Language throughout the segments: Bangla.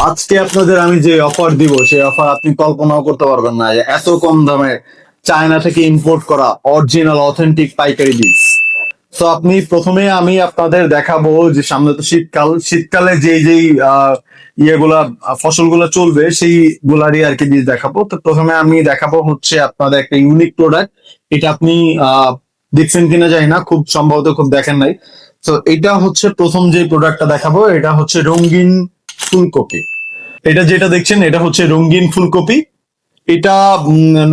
আজকে আপনাদের আমি যে অফার দিব সেই অফার আপনি কল্পনাও করতে পারবেন না, যে এত কম দামে চায়না থেকে ইম্পোর্ট করা অরিজিনাল অথেন্টিক পাইকারি বীজ। তো আপনি প্রথমে আমি আপনাদের দেখাবো যে সামনে তো শীতকাল, শীতকালে যেই যেই ইয়েগুলা ফসলগুলো চলবে সেই গুলারই আর কি বীজ দেখাবো। তো প্রথমে আমি দেখাবো হচ্ছে আপনাদের একটা ইউনিক প্রোডাক্ট। এটা আপনি দেখছেন কিনা জানি না, খুব সম্ভবত খুব দেখেন নাই। তো এটা হচ্ছে প্রথম যে প্রোডাক্টটা দেখাবো, এটা হচ্ছে রঙিন ফুলকপি। এটা যেটা দেখছেন এটা হচ্ছে রঙিন ফুলকপি। এটা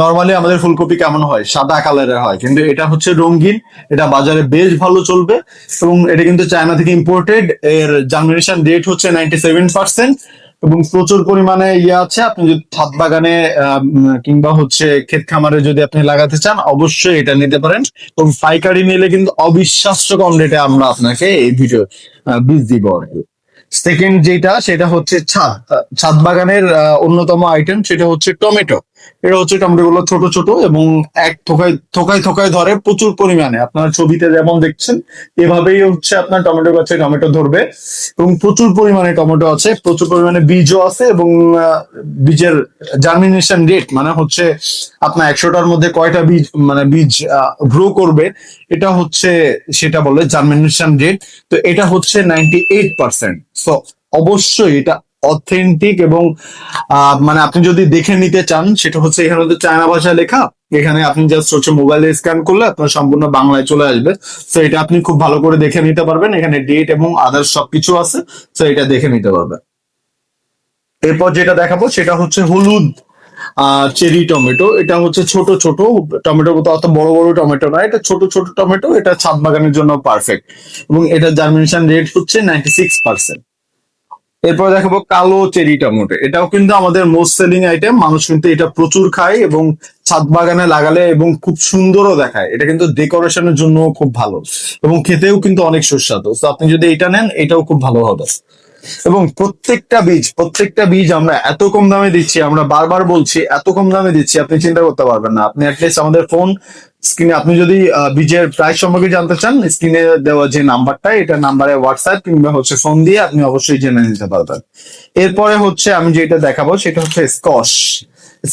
নর্মালি আমাদের ফুলকপি কেমন হয়, সাদা কালারের হয়, কিন্তু এটা হচ্ছে রঙিন। এটা বাজারে বেশ ভালো চলবে এবং এটা কিন্তু চায়না থেকে ইম্পোর্টেড। এর জার্মিনেশন রেট হচ্ছে 97%। এবং প্রচুর পরিমাণে ইয়ে আছে। আপনি যদি ছাদ বাগানে কিংবা হচ্ছে ক্ষেত খামারে যদি আপনি লাগাতে চান, অবশ্যই এটা নিতে পারেন। এবং পাইকারি নিলে কিন্তু অবিশ্বাস্য কম রেটে আমরা আপনাকে এই ভিডিও বীজ দিব আর কি। সেকেন্ড যেটা সেটা হচ্ছে ছাদ বাগানের অন্যতম আইটেম, সেটা হচ্ছে টমেটো। এটা হচ্ছে টমেটো গুলো ছোট ছোট এবং এক থোকায় থোকায় থোকায় ধরে প্রচুর পরিমাণে। আপনার ছবিতে যেমন দেখছেন এভাবেই হচ্ছে আপনার টমেটো গাছে টমেটো ধরবে এবং প্রচুর পরিমাণে টমেটো আছে, প্রচুর পরিমাণে বীজও আছে। এবং বীজের জার্মিনেশন রেট মানে হচ্ছে আপনার 100টার মধ্যে কয়টা বীজ মানে বীজ গ্রো করবে, এটা হচ্ছে সেটা বলে জার্মিনেশন রেট। তো এটা হচ্ছে 98%। সো অবশ্যই এটা অথেন্টিক। এবং মানে আপনি যদি দেখে নিতে চান, সেটা হচ্ছে এখানে তো চায়না ভাষায় লেখা। এখানে আপনি জাস্ট হচ্ছে মোবাইলে স্ক্যান করলে আপনার সম্পূর্ণ বাংলায় চলে আসবে। তো এটা আপনি খুব ভালো করে দেখে নিতে পারবেন, এখানে ডেট এবং আদার্স সবকিছু আছে। তো এটা দেখে নিতে পারবেন। এরপর যেটা দেখাবো সেটা হচ্ছে হলুদ চেরি টমেটো। এটা হচ্ছে ছোট ছোট টমেটো, মতো অত বড় বড় টমেটো না, এটা ছোট ছোট টমেটো। এটা ছাদ বাগানের জন্য পারফেক্ট এবং এটা জার্মিনেশন রেট হচ্ছে 96%। এরপর দেখাবো কালো চেরি টমেটো। এটাও কিন্তু আমাদের মোস্ট সেলিং আইটেম, মানুষ কিন্তু এটা প্রচুর খায় এবং ছাদ বাগানে লাগালে এবং খুব সুন্দরও দেখায়। এটা কিন্তু ডেকোরেশনের জন্য খুব ভালো এবং খেতেও কিন্তু অনেক সুস্বাদু। তো আপনি যদি এটা নেন এটাও খুব ভালো হবে। এবং প্রত্যেকটা বীজ আমরা এত কম দামে দিচ্ছি, আমরা বারবার বলছি এত কম দামে দিচ্ছি, আপনি চিন্তা করতে পারবেন না। আপনি অ্যাটলিস্ট আমাদের ফোন স্ক্রিনে আপনি যদি বীজের প্রাইস সম্পর্কে জানতে চান, স্ক্রিনে দেওয়া যে নাম্বারটা, এটা নাম্বারে হোয়াটসঅ্যাপ কিংবা হচ্ছে ফোন দিয়ে আপনি অবশ্যই জেনে নিতে পারবেন। এরপরে হচ্ছে আমি যেটা দেখাবো সেটা হচ্ছে স্কোয়াশ।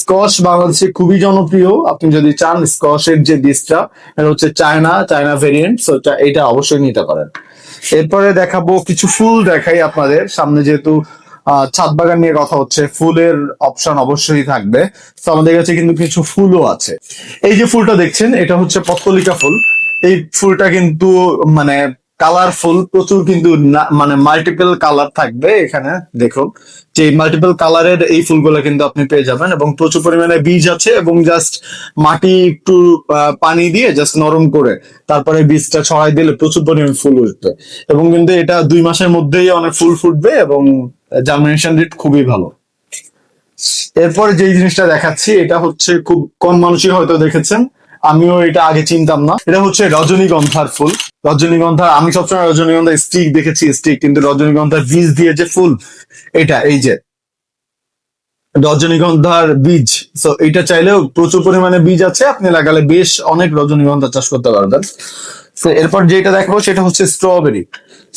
স্কোয়াশ বাংলাদেশে খুবই জনপ্রিয়। আপনি যদি চান স্কোয়াশের যে বীজটা, এটা হচ্ছে চায়না ভেরিয়েন্ট, সো এটা অবশ্যই নিতে পারেন। এরপরে দেখাবো কিছু ফুল, দেখাই আপনাদের সামনে, যেহেতু ছাদ বাগান নিয়ে কথা হচ্ছে, ফুলের অপশন অবশ্যই থাকবে। তো আমাদের কাছে কিন্তু কিছু ফুলও আছে। এই যে ফুলটা দেখছেন এটা হচ্ছে পত্তলিকা ফুল। এই ফুলটা কিন্তু মানে কালারফুল প্রচুর, কিন্তু মানে মাল্টিপল কালার থাকবে এখানে। দেখুন যে মাল্টিপল কালারের এই ফুলগুলো কিন্তু আপনি পেয়ে যাবেন এবং প্রচুর পরিমাণে বীজ আছে। এবং জাস্ট মাটি একটু পানি দিয়ে জাস্ট নরম করে তারপরে বীজটা ছড়াই দিলে প্রচুর পরিমাণে ফুল উঠবে। এবং কিন্তু এটা 2 মাসের মধ্যেই অনেক ফুল ফুটবে এবং জার্মিনেশন রেট খুবই ভালো। এরপরে যে জিনিসটা দেখাচ্ছি এটা হচ্ছে খুব কম মানুষই হয়তো দেখেছেন, আমিও এটা আগে চিনতাম না। এটা হচ্ছে রজনীগন্ধার ফুল। রজনীগন্ধা, আমি সবসময় রজনীগন্ধা স্টিক দেখেছি, স্টিক, কিন্তু রজনীগন্ধার বীজ দিয়ে যে ফুল, এটা এই যে রজনীগন্ধার বীজ। তো এটা চাইলেও প্রচুর পরিমাণে বীজ আছে, আপনি লাগালে বেশ অনেক রজনীগন্ধা চাষ করতে পারবেন। তো এরপর যেটা দেখবো সেটা হচ্ছে স্ট্রবেরি।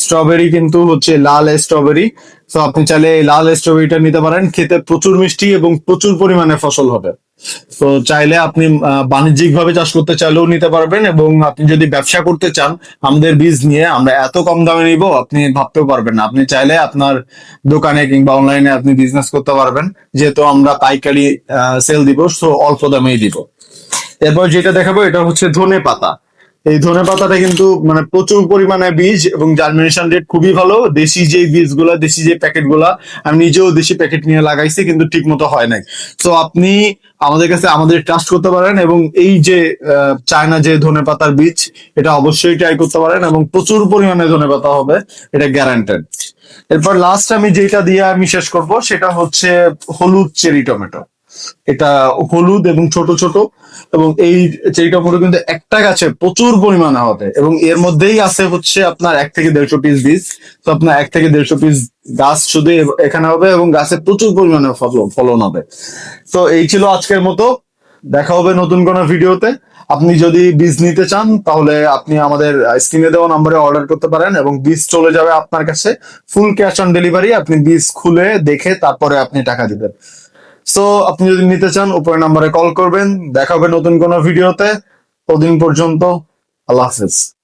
স্ট্রবেরি কিন্তু হচ্ছে লাল স্ট্রবেরি। তো আপনি চাইলে এই লাল স্ট্রবেরিটা নিতে পারেন, খেতে প্রচুর মিষ্টি এবং প্রচুর পরিমাণে ফসল হবে। তো চাইলে আপনি বাণিজ্যিক ভাবে চাষ করতে চাইলেও নিতে পারবেন। এবং আপনি যদি ব্যবসা করতে চান আমাদের বীজ নিয়ে, আমরা এত কম দামে নিব আপনি ভাবতেও পারবেন না। আপনি চাইলে আপনার দোকানে কিংবা অনলাইনে আপনি বিজনেস করতে পারবেন, যেহেতু আমরা পাইকারি সেল দিব, সো অল্প দামেই দিব। এরপর যেটা দেখাবো এটা হচ্ছে ধনে পাতা। এই ধনে পাতাটা কিন্তু মানে প্রচুর পরিমাণে বীজ এবং জার্মিনেশন রেট খুবই ভালো। দেশি যে বীজগুলা, দেশি যে প্যাকেট গুলা, আমি নিজেও দেশি প্যাকেট নিয়ে লাগাইছি কিন্তু ঠিক মতো হয় নাই। তো আপনি আমাদের কাছে আমাদের ট্রাস্ট করতে পারেন এবং এই যে চায়না যে ধনে পাতার বীজ, এটা অবশ্যই ট্রাই করতে পারেন এবং প্রচুর পরিমাণে ধনে পাতা হবে, এটা গ্যারান্টেড। এরপর লাস্ট আমি যেটা দিয়ে আমি শেষ করব সেটা হচ্ছে হলুদ চেরি টমেটো। এটা হলুদ এবং ছোট ছোট। এবং এই চেরি টমেটো কিন্তু একটা গাছে প্রচুর পরিমাণে হবে এবং এর মধ্যেই আছে হচ্ছে আপনার 1 থেকে 150 পিস বীজ। তো আপনার 1 থেকে 150 পিস গাছ শুধু এখানে হবে এবং গাছে প্রচুর পরিমাণে ফলন হবে। তো এই ছিল আজকের মতো, দেখা হবে নতুন কোনো ভিডিওতে। আপনি যদি বীজ নিতে চান তাহলে আপনি আমাদের স্ক্রিনে দেওয়া নম্বরে অর্ডার করতে পারেন এবং বীজ চলে যাবে আপনার কাছে। ফুল ক্যাশ অন ডেলিভারি, আপনি বীজ খুলে দেখে তারপরে আপনি টাকা দিবেন। সো আপনি যদি নিতে চান উপরের নাম্বারে কল করবেন। দেখা হবে নতুন কোনো ভিডিওতে। ততদিন পর্যন্ত আল্লাহ হাফেজ।